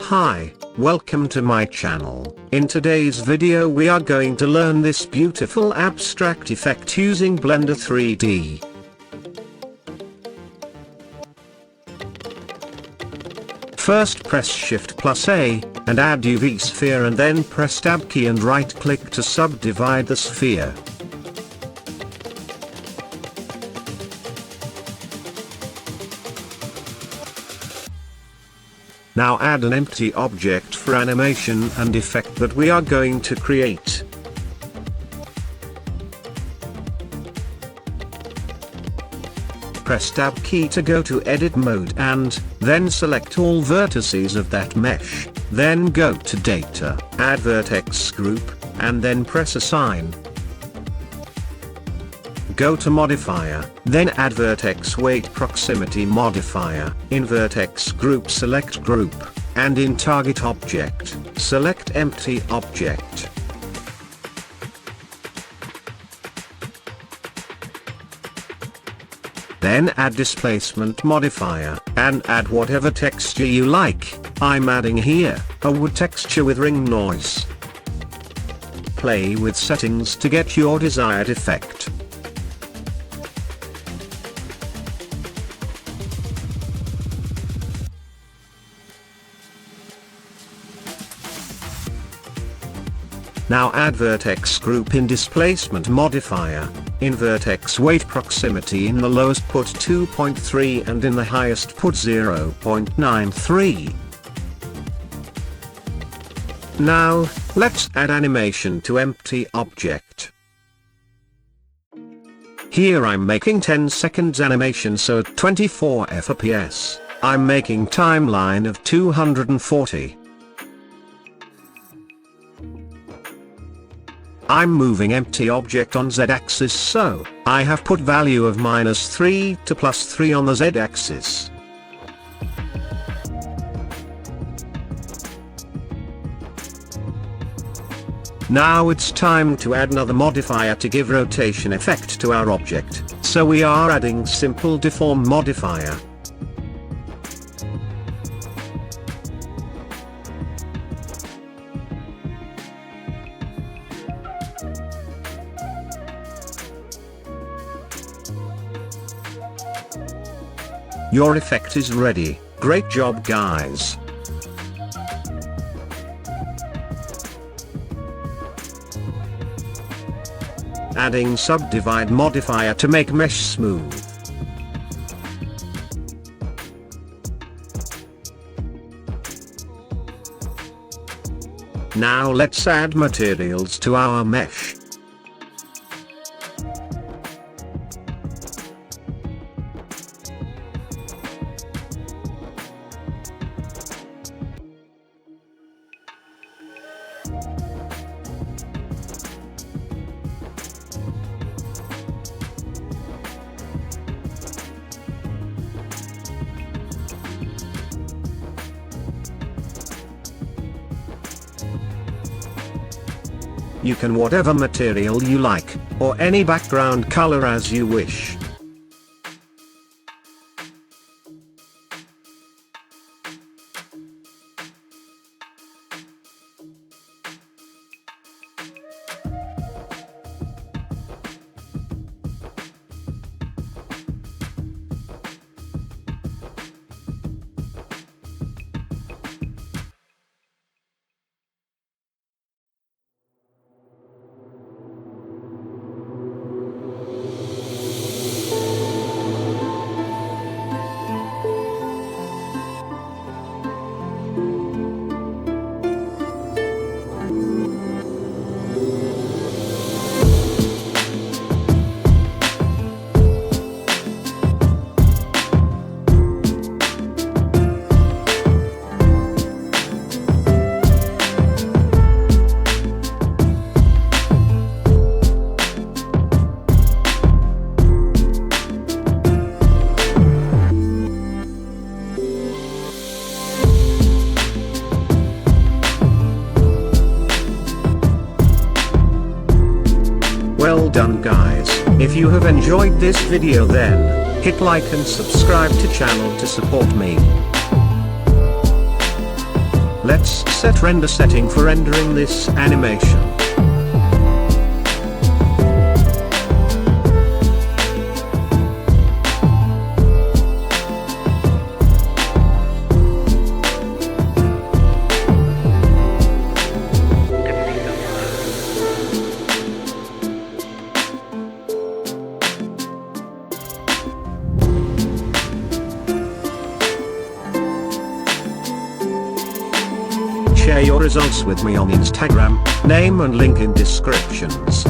Hi, welcome to my channel. In today's video we are going to learn this beautiful abstract effect using Blender 3D. First press Shift+A, and add UV sphere, and then press Tab key and right click to subdivide the sphere. Now add an empty object for animation and effect that we are going to create. Press Tab key to go to edit mode and then select all vertices of that mesh. Then go to data, add vertex group, and then press assign. Go to modifier, then add Vertex Weigh Proximity modifier. In vertex group select group, and in target object, select empty object. Then add displacement modifier, and add whatever texture you like. I'm adding here a wood texture with ring noise. Play with settings to get your desired effect. Now add vertex group in displacement modifier. In Vertex Weigh Proximity, in the lowest put 2.3 and in the highest put 0.93. Now, let's add animation to empty object. Here I'm making 10 seconds animation, so at 24 FPS, I'm making timeline of 240. I'm moving empty object on Z-axis, so I have put value of -3 to +3 on the Z-axis. Now it's time to add another modifier to give rotation effect to our object, so we are adding simple deform modifier. Your effect is ready. Great job, guys. Adding subdivide modifier to make mesh smooth. Now let's add materials to our mesh. You can whatever material you like, or any background color as you wish. Well done, guys. If you have enjoyed this video, then hit like and subscribe to channel to support me. Let's set render setting for rendering this animation. Share your results with me on Instagram, name and link in descriptions.